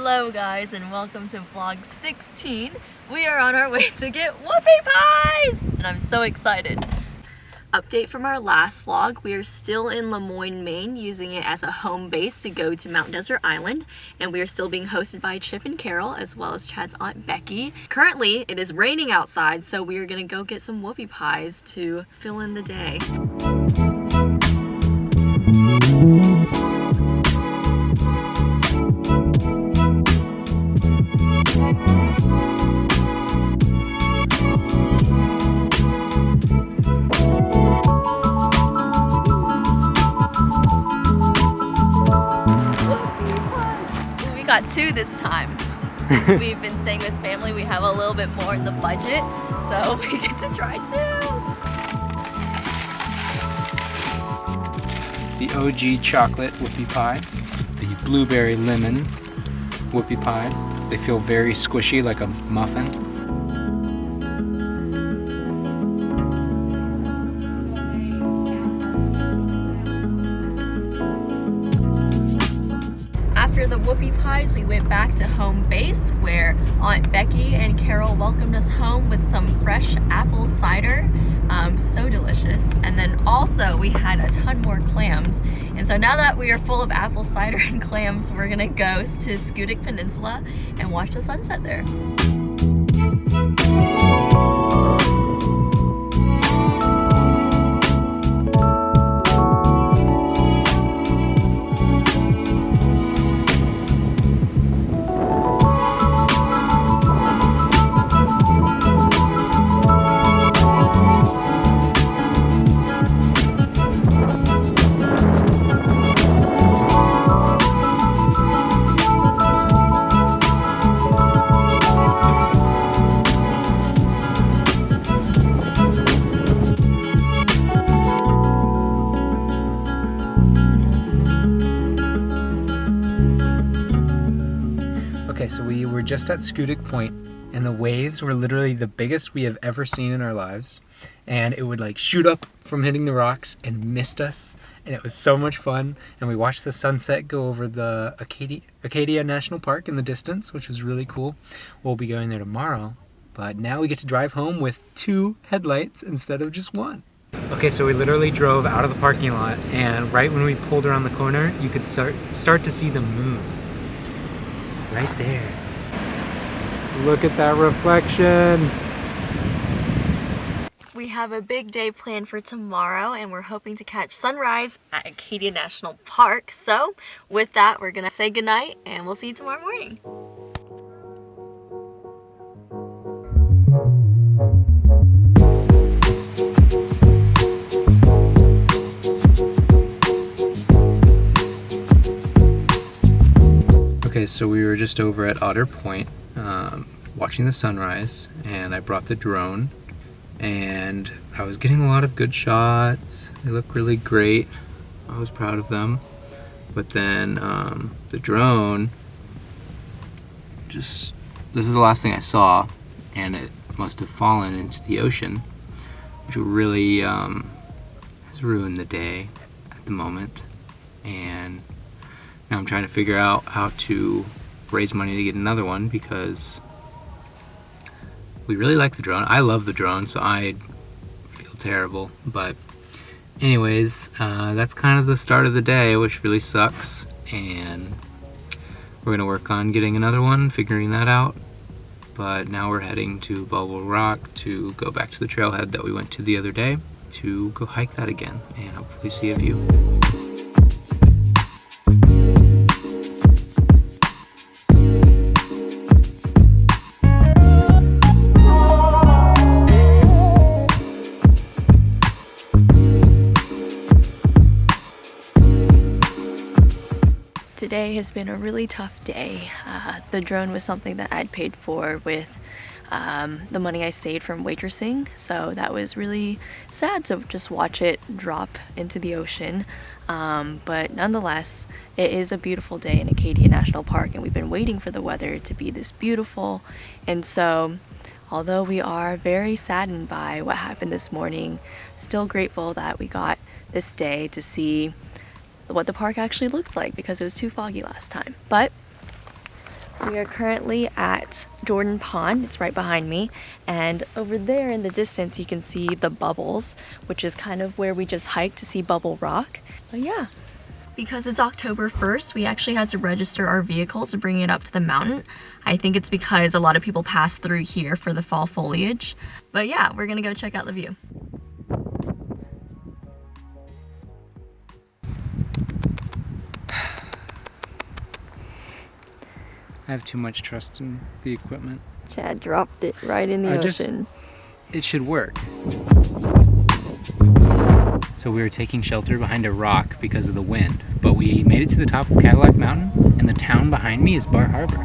Hello guys and welcome to vlog 16. We are on our way to get whoopie pies and I'm so excited. Update from our last vlog, we are still in Lamoine, Maine, using it as a home base to go to Mount Desert Island, and we are still being hosted by Chip and Carol as well as Chad's aunt Becky. Currently it is raining outside, so we are gonna go get some whoopie pies to fill in the day. Got two this time. Since we've been staying with family, we have a little bit more in the budget, so we get to try two. The OG chocolate whoopie pie, the blueberry lemon whoopie pie. They feel very squishy, like a muffin. After the whoopie pies, we went back to home base where Aunt Becky and Carol welcomed us home with some fresh apple cider. So delicious. And then also we had a ton more clams. And so now that we are full of apple cider and clams, we're gonna go to COOKBOOK Peninsula and watch the sunset there. Okay, so we were just at COOKBOOK Point, and the waves were literally the biggest we have ever seen in our lives. And it would like shoot up from hitting the rocks and missed us. And it was so much fun. And we watched the sunset go over the Acadia National Park in the distance, which was really cool. We'll be going there tomorrow. But now we get to drive home with 2 headlights instead of just 1. Okay, so we literally drove out of the parking lot, and right when we pulled around the corner, you could start to see the moon. Right there. Look at that reflection. We have a big day planned for tomorrow and we're hoping to catch sunrise at Acadia National Park. So with that, we're gonna say goodnight and we'll see you tomorrow morning. Okay, so we were just over at Otter Point watching the sunrise, and I brought the drone, and I was getting a lot of good shots. They look really great. I was proud of them. But then the drone, this is the last thing I saw, and it must have fallen into the ocean, which really has ruined the day at the moment. And now I'm trying to figure out how to raise money to get another one because we really like the drone. I love the drone, so I feel terrible. But anyways, that's kind of the start of the day, which really sucks. And we're gonna work on getting another one, figuring that out. But now we're heading to Bubble Rock to go back to the trailhead that we went to the other day to go hike that again and hopefully see a view. Today has been a really tough day. The drone was something that I'd paid for with the money I saved from waitressing, so that was really sad to just watch it drop into the ocean. But nonetheless, it is a beautiful day in Acadia National Park, and we've been waiting for the weather to be this beautiful. And so although we are very saddened by what happened this morning, still grateful that we got this day to see what the park actually looks like, because it was too foggy last time. But We are currently at Jordan Pond. It's right behind me. And over there in the distance, you can see the bubbles, which is kind of where we just hiked to see Bubble Rock. But yeah. Because it's October 1st, we actually had to register our vehicle to bring it up to the mountain. I think it's because a lot of people pass through here for the fall foliage. But yeah, we're gonna go check out the view. I have too much trust in the equipment. Chad dropped it right in the ocean. It should work. So we were taking shelter behind a rock because of the wind, but we made it to the top of Cadillac Mountain, and the town behind me is Bar Harbor.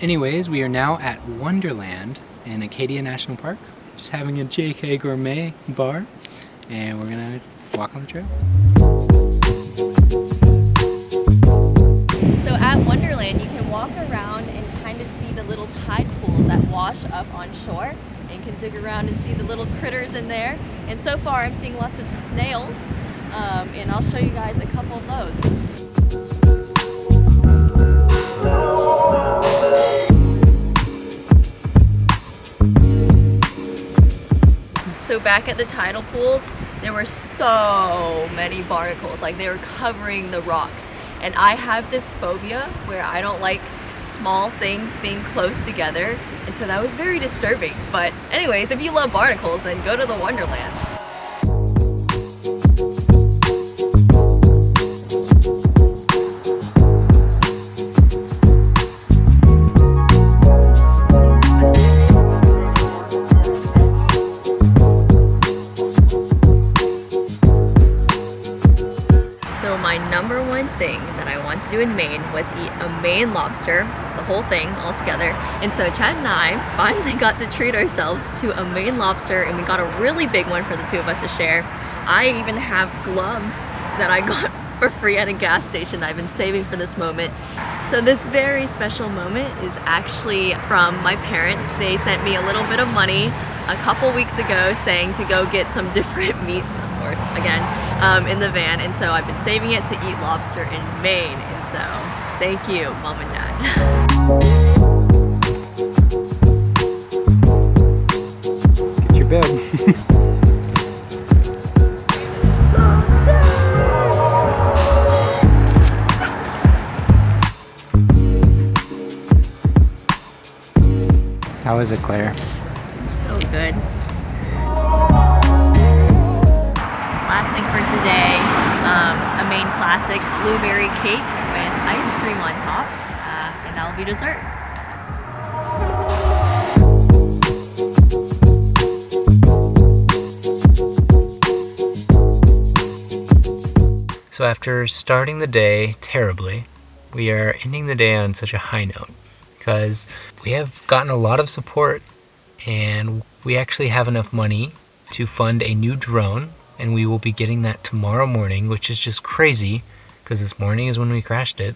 Anyways, we are now at Wonderland in Acadia National Park, just having a JK Gourmet bar, and we're gonna walk on the trail. So at Wonderland, you can walk around and kind of see the little tide pools that wash up on shore, and you can dig around and see the little critters in there. And so far, I'm seeing lots of snails, and I'll show you guys a couple of those. So back at the tidal pools, there were so many barnacles, like they were covering the rocks. And I have this phobia where I don't like small things being close together, and so that was very disturbing. But anyways, if you love barnacles, then go to the Wonderlands. Number one thing that I want to do in Maine was eat a Maine lobster, the whole thing all together. And so Chad and I finally got to treat ourselves to a Maine lobster, and we got a really big one for the two of us to share. I even have gloves that I got for free at a gas station that I've been saving for this moment. So this very special moment is actually from my parents. They sent me a little bit of money a couple weeks ago saying to go get some different meats, of course, again, in the van. And so I've been saving it to eat lobster in Maine. And so thank you, Mom and Dad. Get your bed. How is it, Claire? So good. Last thing for today, a Maine classic blueberry cake with ice cream on top, and that'll be dessert. So after starting the day terribly, we are ending the day on such a high note because we have gotten a lot of support, and we actually have enough money to fund a new drone, and we will be getting that tomorrow morning, which is just crazy because this morning is when we crashed it.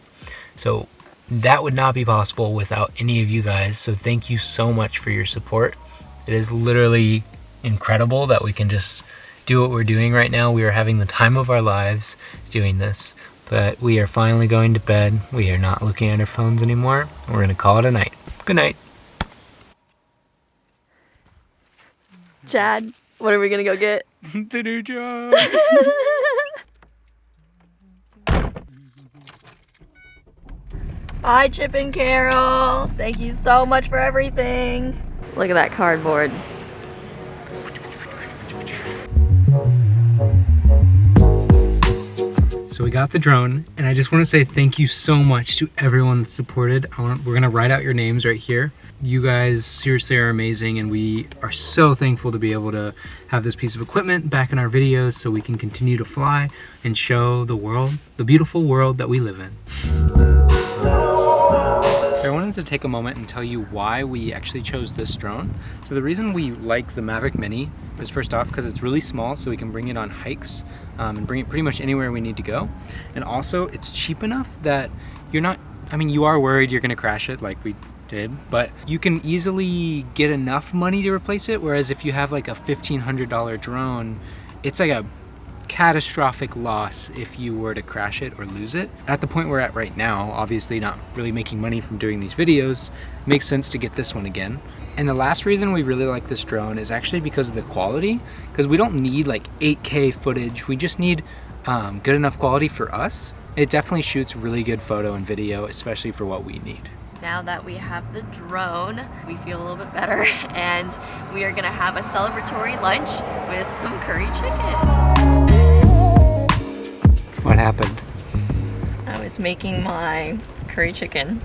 So that would not be possible without any of you guys. So thank you so much for your support. It is literally incredible that we can just do what we're doing right now. We are having the time of our lives doing this, but we are finally going to bed. We are not looking at our phones anymore. We're going to call it a night. Good night. Chad, what are we gonna go get? The new job. Bye, Chip and Carol. Thank you so much for everything. Look at that cardboard. So we got the drone, and I just want to say thank you so much to everyone that supported. We're going to write out your names right here. You guys seriously are amazing, and we are so thankful to be able to have this piece of equipment back in our videos so we can continue to fly and show the world, the beautiful world that we live in. So I wanted to take a moment and tell you why we actually chose this drone. So the reason we like the Mavic Mini is first off because it's really small, so we can bring it on hikes and bring it pretty much anywhere we need to go. And also it's cheap enough that you're not, I mean, you are worried you're gonna crash it like we expected, but you can easily get enough money to replace it, whereas if you have like a $1,500 drone, it's like a catastrophic loss if you were to crash it or lose it. At the point we're at right now, obviously not really making money from doing these videos, makes sense to get this one again. And the last reason we really like this drone is actually because of the quality, because we don't need like 8K footage, we just need good enough quality for us. It definitely shoots really good photo and video, especially for what we need. Now that we have the drone, we feel a little bit better, and we are gonna have a celebratory lunch with some curry chicken. What happened? I was making my curry chicken,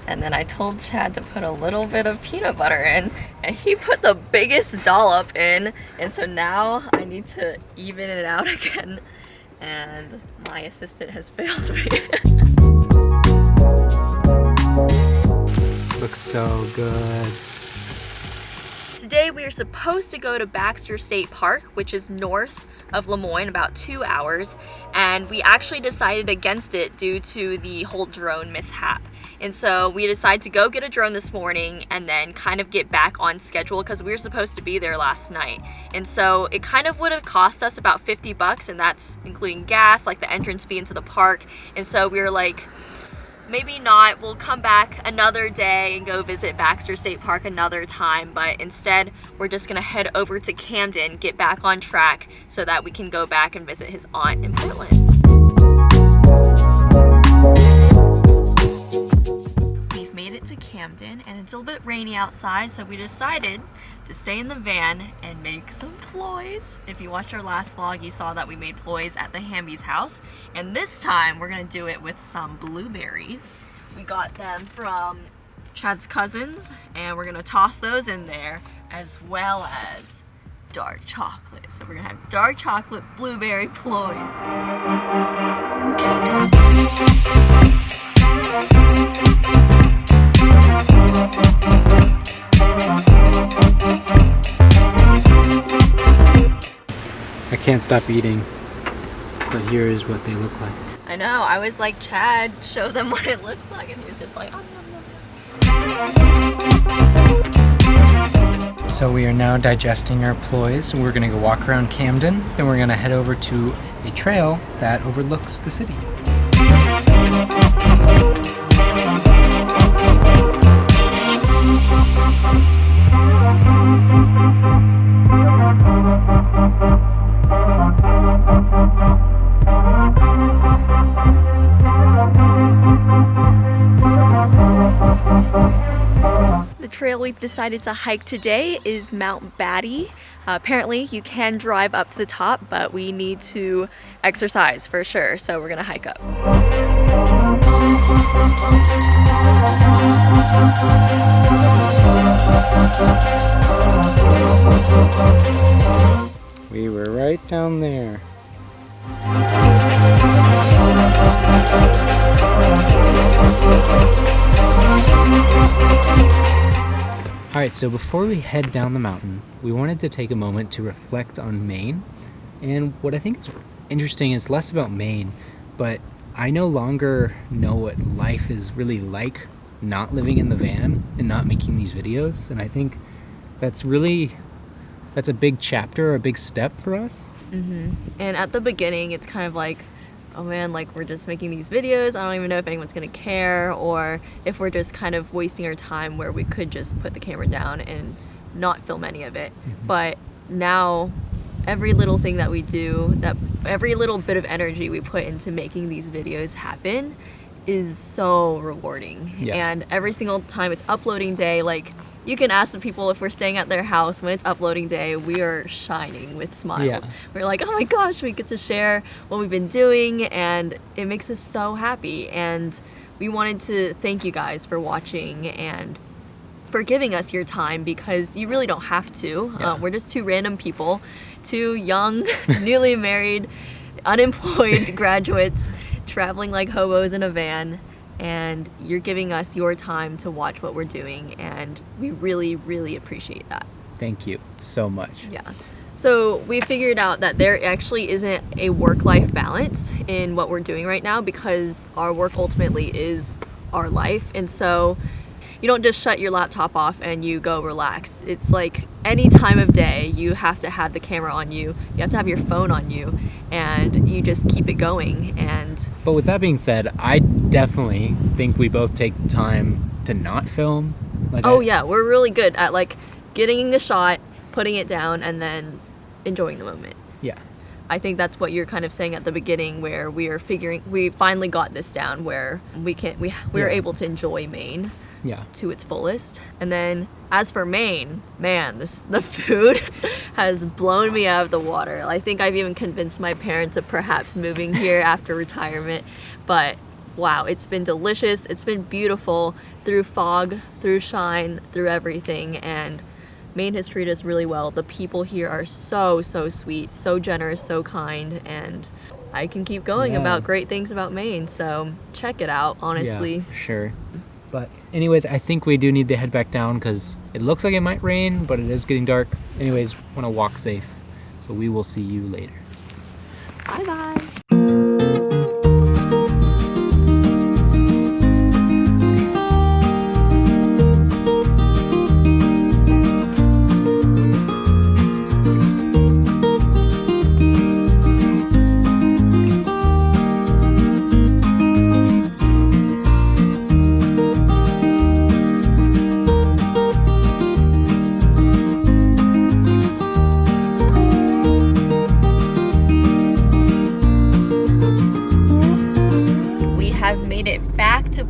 and then I told Chad to put a little bit of peanut butter in, and he put the biggest dollop in, and so now I need to even it out again, and my assistant has failed me. Looks so good. Today we are supposed to go to Baxter State Park, which is north of Lamoine, about 2 hours, and we actually decided against it due to the whole drone mishap. And so we decided to go get a drone this morning and then kind of get back on schedule because we were supposed to be there last night. And so it kind of would have cost us about 50 bucks, and that's including gas, like the entrance fee into the park. And so we were like, maybe not, we'll come back another day and go visit Baxter State Park another time, but instead we're just gonna head over to Camden, get back on track so that we can go back and visit his aunt in Portland. We've made it to Camden and it's a little bit rainy outside, so we decided to stay in the van and make some ploys. If you watched our last vlog, you saw that we made ploys at the Hamby's house, and this time we're gonna do it with some blueberries. We got them from Chad's cousins, and we're gonna toss those in there, as well as dark chocolate. So we're gonna have dark chocolate blueberry ploys. I can't stop eating, but here is what they look like. I know, I was like, Chad, show them what it looks like, and he was just like, oh, no. So we are now digesting our ploys. We're gonna go walk around Camden, then we're gonna head over to a trail that overlooks the city. The trail we've decided to hike today is Mount Batty. Apparently you can drive up to the top, but we need to exercise for sure, so we're gonna hike up. We were right down there. Alright, so before we head down the mountain, we wanted to take a moment to reflect on Maine. And what I think is interesting is less about Maine, but I no longer know what life is really like not living in the van and not making these videos. And I think that's a big chapter, a big step for us. Mm-hmm. And at the beginning, it's kind of like, oh man, like we're just making these videos. I don't even know if anyone's gonna care, or if we're just kind of wasting our time where we could just put the camera down and not film any of it. Mm-hmm. But now, every little thing that we do, every little bit of energy we put into making these videos happen is so rewarding. Yeah. And every single time it's uploading day, like, you can ask the people if we're staying at their house when it's uploading day, we are shining with smiles. Yeah. We're like, oh my gosh, we get to share what we've been doing, and it makes us so happy. And we wanted to thank you guys for watching and for giving us your time, because you really don't have to. Yeah. We're just two random people, two young, newly married, unemployed graduates traveling like hobos in a van. And you're giving us your time to watch what we're doing, and we really, really appreciate that. Thank you so much. Yeah. So we figured out that there actually isn't a work-life balance in what we're doing right now, because our work ultimately is our life. And so you don't just shut your laptop off and you go relax. It's like any time of day you have to have the camera on you, you have to have your phone on you, and you just keep it going. And But with that being said, I definitely think we both take time to not film. Like yeah, we're really good at like getting the shot, putting it down, and then enjoying the moment. Yeah. I think that's what you're kind of saying at the beginning, where we finally got this down where we're able to enjoy Maine to its fullest. And then as for Maine, man, the food has blown me out of the water. I think I've even convinced my parents of perhaps moving here after retirement. But wow, it's been delicious. It's been beautiful through fog, through shine, through everything. And Maine has treated us really well. The people here are so sweet, so generous, so kind, and I can keep going about great things about Maine, so check it out, honestly. Yeah, sure. But anyways, I think we do need to head back down because it looks like it might rain, but it is getting dark. Anyways, want to walk safe, so we will see you later. Bye-bye.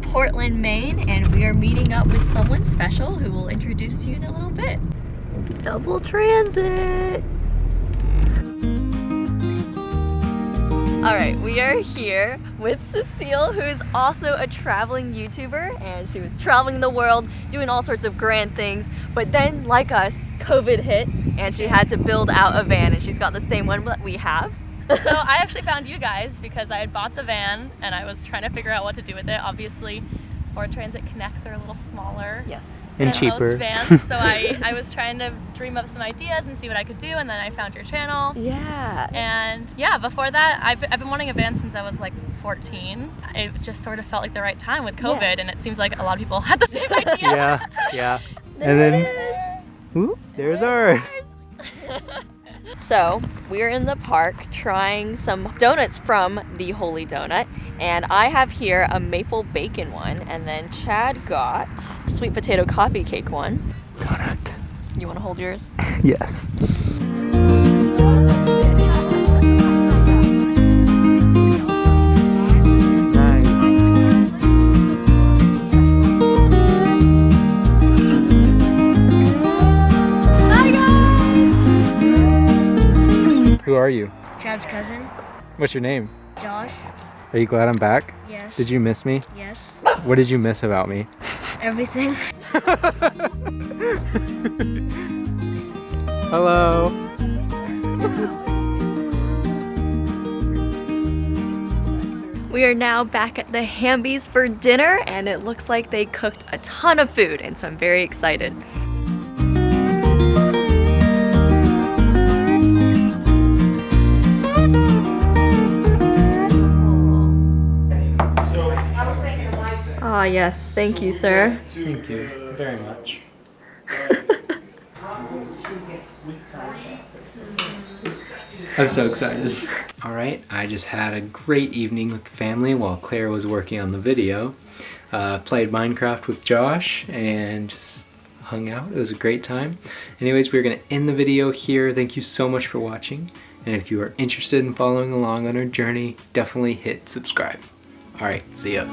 Portland, Maine, and we are meeting up with someone special who will introduce you in a little bit. Double transit! Alright, we are here with Cecile, who is also a traveling YouTuber, and she was traveling the world, doing all sorts of grand things, but then, like us, COVID hit, and she had to build out a van, and she's got the same one that we have. So I actually found you guys because I had bought the van and I was trying to figure out what to do with it. Obviously, Ford Transit Connects are a little smaller and cheaper most vans, so I was trying to dream up some ideas and see what I could do, and then I found your channel. Yeah. And yeah, before that, I've been wanting a van since I was like 14. It just sort of felt like the right time with COVID, and it seems like a lot of people had the same idea. Yeah. And then, ooh, there's ours. So we're in the park trying some donuts from the Holy Donut, and I have here a maple bacon one, and then Chad got sweet potato coffee cake one. Donut. You want to hold yours? Yes. Who are you? Chad's cousin, What's your name? Josh. Are you glad I'm back? Yes. Did you miss me? Yes. What did you miss about me? Everything. Hello. We are now back at the Homebase for dinner, and it looks like they cooked a ton of food, and so I'm very excited. Ah, yes. Thank you, sir. Thank you very much. I'm so excited. All right, I just had a great evening with the family while Claire was working on the video. Played Minecraft with Josh and just hung out. It was a great time. Anyways, we're gonna end the video here. Thank you so much for watching. And if you are interested in following along on our journey, definitely hit subscribe. All right, see ya.